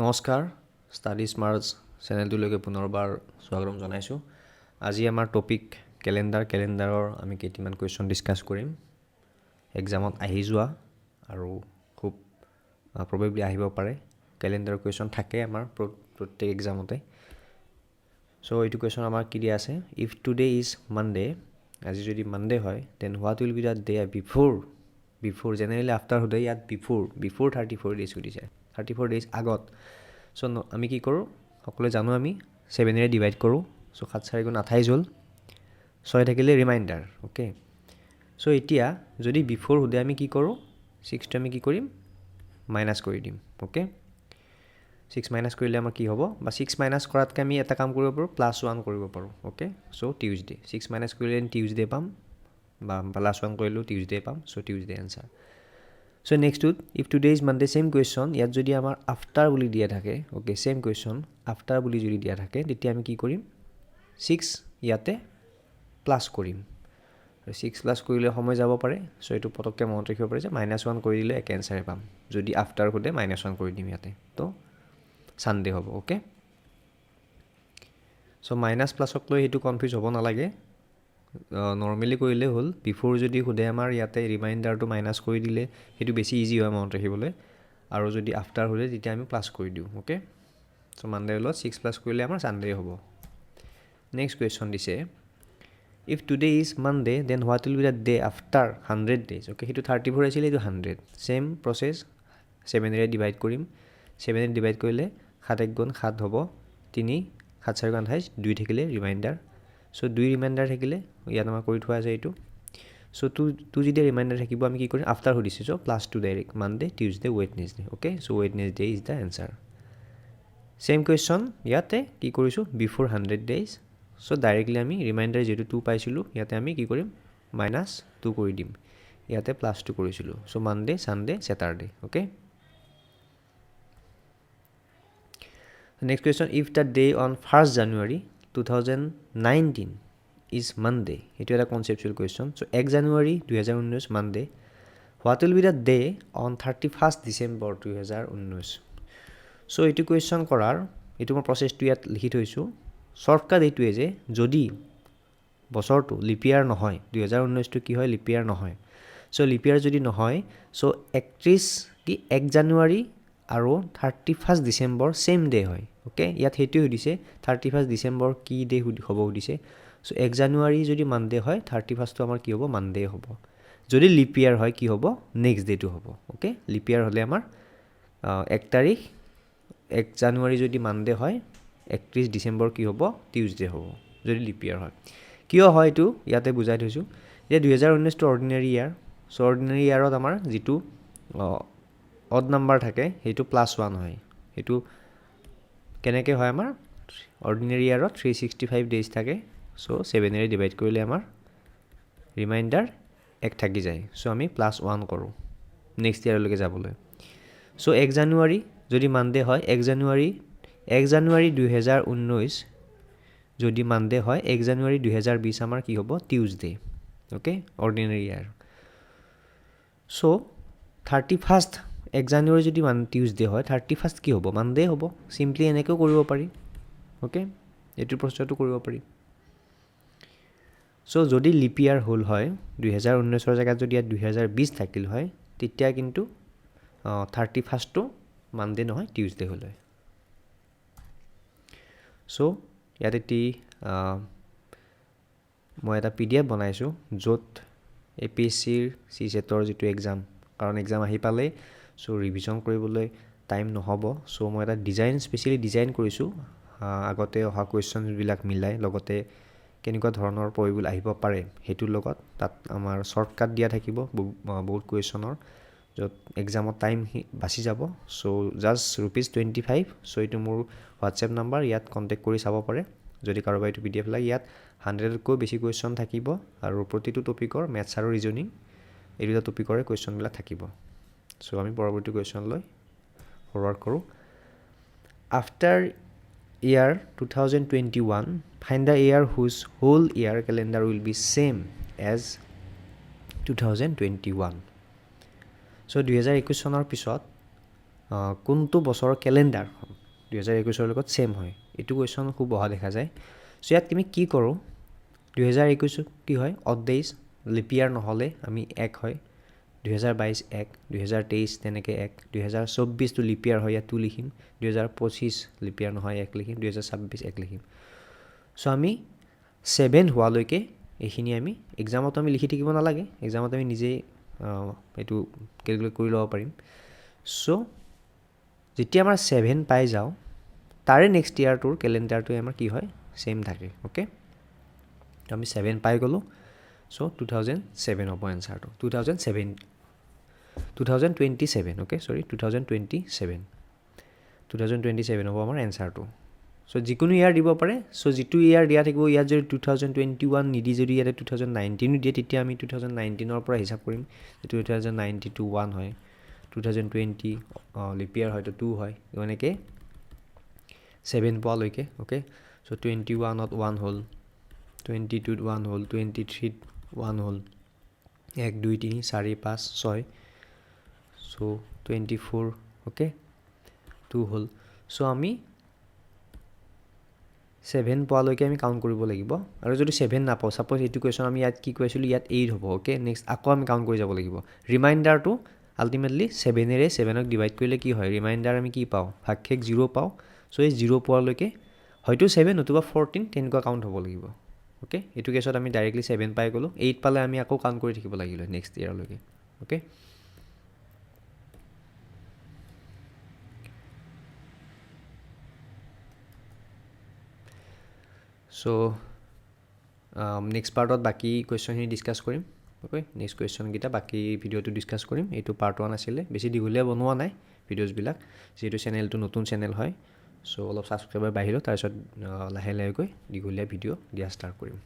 নমস্কাৰ ষ্টাডি স্মাৰ্টছ চেনেলটোলৈকে পুনৰবাৰ স্বাগতম জনাইছোঁ। আজি আমাৰ টপিক কেলেণ্ডাৰৰ আমি কেইটামান কুৱেশ্যন ডিছকাছ কৰিম। এক্সামত আহি যোৱা আৰু খুব প্ৰবেবলি আহিব পাৰে কেলেণ্ডাৰ কুৱেশ্যন থাকে আমাৰ প্ৰত্যেক এক্সামতে। চ' এইটো কুৱেশ্যন আমাৰ কি দিয়া আছে, ইফ টুডে ইজ মানডে, আজি যদি মানডে হয় then what will be the day before generally after সোধে, ইয়াত বিফোৰ 34 ডেইজ সুধিছে, 34 ডেইজ আগত। চ' আমি কি কৰোঁ, সকলোৱে জানো আমি 7ৰে ডিভাইড কৰোঁ। চ' 7 4 গুণ 28 হ'ল, 6 থাকিলে ৰিমাইণ্ডাৰ। অ'কে, চ' এতিয়া যদি বিফোৰ সোধে আমি কি কৰোঁ, 6টো আমি কি কৰিম, মাইনাছ কৰি দিম। অ'কে, 6 মাইনাছ কৰিলে আমাৰ কি হ'ব, বা 6 মাইনাছ কৰাতকৈ আমি এটা কাম কৰিব পাৰোঁ, +1 কৰিব পাৰোঁ। অ'কে, চ' টিউজডে 6 মাইনাছ কৰিলে টিউজডে পাম, বা +1 কৰিলেও টিউজডে পাম। So' Tuesday answer. চ' নেক্সটটোত if today is Monday, same question. ইয়াত যদি আমাৰ আফটাৰ বুলি দিয়া থাকে, অ'কে, ছেইম কুৱেশ্যন আফটাৰ বুলি যদি দিয়া থাকে, তেতিয়া আমি কি কৰিম, 6 ইয়াতে প্লাছ কৰিম। 6 প্লাছ কৰিলে সময় যাব পাৰে। চ' এইটো পটককৈ মনত ৰাখিব পাৰে যে -1 কৰি দিলে একে এনচাৰে পাম। যদি আফটাৰ সোধে -1 কৰি দিম ইয়াতে, তো ছানডে হ'ব। অ'কে, চ' মাইনাছ প্লাছক লৈ সেইটো কনফিউজ হ'ব নালাগে, নৰ্মেলি কৰিলে হ'ল। বিফোৰ যদি সোধে আমাৰ ইয়াতে ৰিমাইণ্ডাৰটো মাইনাছ কৰি দিলে সেইটো বেছি ইজি হয় মনত ৰাখিবলৈ, আৰু যদি আফটাৰ সোধে তেতিয়া আমি প্লাছ কৰি দিওঁ। অ'কে, চ' মানডেৰ লগত 6 প্লাছ কৰিলে আমাৰ ছানডে হ'ব। নেক্সট কুৱেশ্যন দিছে, if today is Monday then what will be the day after 100 days. Okay, সেইটো 34 আছিলে, এইটো 100। ছেইম প্ৰচেছ, 7ৰে ডিভাইড কৰিম। 7ৰে ডিভাইড কৰিলে 7 1 গুণ 7 হ'ব 3, 7 4 গুণ 28, 2 থাকিলে ৰিমাইণ্ডাৰ। চ' 2 ৰিমাইণ্ডাৰ থাকিলে ইয়াত আমাৰ কৰি থোৱা আছে এইটো। চ' টু যেতিয়া ৰিমাইণ্ডাৰ থাকিব আমি কি কৰিম, আফটাৰ সুধিছোঁ, চ' +2 direct, Monday Tuesday Wednesday. Okay, so' Wednesday is the answer. Same question ইয়াতে কি কৰিছোঁ, বিফোৰ 100 ডেইজ। চ' ডাইৰেক্টলি আমি ৰিমাইণ্ডাৰ যিহেতু 2 পাইছিলোঁ, ইয়াতে আমি কি কৰিম, -2 কৰি দিম। ইয়াতে +2 কৰিছিলোঁ। So' Monday, Sunday, Saturday. Okay, next question, if the day on 1st January 2019 is Monday. এইটো এটা conceptual question. So' 1 January 2019 Monday, what will be the day on 31st December 2019। So' এইটো কুৱেশ্যন কৰাৰ এইটো মই প্ৰচেছটো ইয়াত লিখি থৈছোঁ। শ্বৰ্টকাট এইটোৱে যে যদি বছৰটো লিপিয়াৰ নহয়, 2019টো কি হয়, লিপিয়াৰ নহয়। চ' লিপিয়াৰ যদি নহয়, চ' 1 জানুৱাৰী আৰু 31st December ছেইম ডে হয়। অ'কে, ইয়াত সেইটোৱে সুধিছে, 31st December কি ডে হ'ব সুধিছে। চ' 1 জানুৱাৰী যদি মানডে হয়, 31st আমাৰ কি হ'ব, মানডে হ'ব। যদি লিপিয়াৰ হয় কি হ'ব, নেক্সট ডেটো হ'ব। অ'কে, লিপিয়াৰ হ'লে আমাৰ 1 তাৰিখ, 1 জানুৱাৰী যদি মানডে হয়, 31 ডিচেম্বৰ কি হ'ব, টিউজডে হ'ব, যদি লিপিয়াৰ হয়। কিয় হয় এইটো ইয়াতে বুজাই থৈছোঁ। এতিয়া 2019টো অৰ্ডিনেৰী ইয়াৰ। চ' অৰ্ডিনেৰী ইয়াৰত আমাৰ যিটো অড নাম্বাৰ থাকে সেইটো +1 হয়। সেইটো কেনেকৈ হয়, আমাৰ অৰ্ডিনেৰী ইয়াৰত 365 ডেইজ থাকে। চ' 7ৰে ডিভাইড কৰিলে আমাৰ ৰিমাইণ্ডাৰ 1 থাকি যায়। চ' আমি +1 কৰোঁ নেক্সট ইয়াৰলৈকে যাবলৈ। চ' 1 জানুৱাৰী যদি মানডে হয়, 1 জানুৱাৰী 2019 যদি মানডে হয়, 1 জানুৱাৰী 2020 আমাৰ কি হ'ব, টিউজডে। অ'কে, অৰ্ডিনেৰী ইয়াৰ। চ' 31st 1 জানুৱাৰী যদি টিউজডে হয়, 31st কি হ'ব, মানডে হ'ব। চিম্পলি এনেকৈও কৰিব পাৰি। অ'কে, এইটো প্ৰচেছটো কৰিব পাৰি। চ' যদি লিপিয়াৰ হ'ল হয়, 2019ৰ জেগাত যদি ইয়াত 2020 থাকিল হয়, তেতিয়া কিন্তু 31ষ্টটো মানডে নহয়, টিউজডে হ'ল হয়। চ' ইয়াত মই এটা PDF বনাইছোঁ, য'ত APSCৰ CSETৰ যিটো এক্সাম, কাৰণ এক্সাম আহি পালে, চ' ৰিভিজন কৰিবলৈ টাইম নহ'ব। চ' মই এটা স্পেচিয়েলি ডিজাইন কৰিছোঁ, আগতে অহা কুৱেশ্যনবিলাক মিলাই, লগতে কেনেকুৱা ধৰণৰ পৰিবল আহিব পাৰে সেইটোৰ লগত। তাত আমাৰ শ্বৰ্টকাট দিয়া থাকিব বহুত কুৱেশ্যনৰ, য'ত এক্সামত টাইম বাচি যাব। চ' জাষ্ট ₹25। চ' এইটো মোৰ হোৱাটছএপ নাম্বাৰ, ইয়াত কণ্টেক্ট কৰি চাব পাৰে যদি কাৰোবাৰ এইটো PDF লাগে। ইয়াত 100তকৈ বেছি কুৱেশ্যন থাকিব, আৰু প্ৰতিটো টপিকৰ মেথছ আৰু ৰিজনিং এই দুটা টপিকৰে কুৱেশ্যনবিলাক থাকিব। চ' আমি পৰৱৰ্তী কুৱেশ্যনলৈ ফৰৱাৰ্ড কৰোঁ। After year 2021, find the year whose whole year calendar will be same as 2021. So 2021 চনৰ পিছত কোনটো বছৰৰ কেলেণ্ডাৰখন 2021 লগত ছেম হয় এইটো কুৱেশ্যন খুব অহা দেখা যায় চ' ইয়াত আমি কি কৰোঁ 2021 কি হয় অড ডেইজ লিপ ইয়াৰ নহ'লে আমি 1 হয় 2022 1 2023 তেনেকৈ 1 2024টো লিপ ইয়াৰ হয় ইয়াত 2 লিখিম 2025 লিপ ইয়াৰ নহয় 1 লিখিম 2026 1 লিখিম চ' আমি 7 হোৱালৈকে এইখিনি আমি এক্সামত আমি লিখি থাকিব নালাগে এক্সামত আমি নিজেই এইটো কেলকুলেট কৰি ল'ব পাৰিম চ' যেতিয়া আমাৰ 7 পাই যাওঁ তাৰে নেক্সট ইয়াৰটোৰ কেলেণ্ডাৰটোৱে আমাৰ কি হয় ছেম থাকে অ'কে তো আমি 7 পাই গ'লোঁ চ' 2007 হ'ব এনচাৰটো 2027 অ'কে চৰি 2027 হ'ব আমাৰ এনচাৰটো চ' যিকোনো ইয়াৰ দিব পাৰে চ' যিটো ইয়াৰ দিয়া থাকিব ইয়াত যদি 2021 নিদি যদি ইয়াতে 2019 দিয়ে তেতিয়া আমি 2019ৰ পৰা হিচাপ কৰিম যে 2019 1 হয় 2020 লিপ ইয়াৰ হয়তো 2 হয় এনেকৈ 7 পোৱালৈকে অ'কে চ' 21ত 1 হ'ল 22ত 1 হ'ল 23ত 1 হ'ল 1 2 3 4 5 6 চ' 24 অ'কে 2 হ'ল চ' আমি 7 পোৱালৈকে আমি কাউণ্ট কৰিব লাগিব আৰু যদি 7 নাপাওঁ ছাপ'জ এইটো কুৱেশ্যন আমি ইয়াত কি কৈছিলোঁ ইয়াত 8 হ'ব অ'কে নেক্সট আকৌ আমি কাউণ্ট কৰি যাব লাগিব ৰিমাইণ্ডাৰটো আল্টিমেটলি 7ৰে 7ক ডিভাইড কৰিলে কি হয় ৰিমাইণ্ডাৰ আমি কি পাওঁ ভাগশেষ 0 পাওঁ চ' এই 0 পোৱালৈকে হয়তো 7 নতুবা 14 তেনেকুৱা কাউণ্ট হ'ব লাগিব অ'কে এইটো কেছত আমি ডাইৰেক্টলি 7 পাই গ'লোঁ 8 পালে আমি আকৌ কাউণ্ট কৰি থাকিব লাগিলে নেক্সট ইয়াৰলৈকে অ'কে চ' নেক্সট পাৰ্টত বাকী কুৱেশ্যনখিনি ডিছকাছ কৰিম অ'কে নেক্সট কুৱেশ্যনকেইটা বাকী ভিডিঅ'টো ডিছকাছ কৰিম এইটো পাৰ্ট 1 আছিলে বেছি দীঘলীয়া বনোৱা নাই ভিডিঅ'ছবিলাক যিহেতু চেনেলটো নতুন চেনেল হয় চ' অলপ ছাবস্ক্ৰাইবাৰ বাঢ়িলোঁ তাৰপিছত লাহে লাহেকৈ দীঘলীয়া ভিডিঅ' দিয়া ষ্টাৰ্ট কৰিম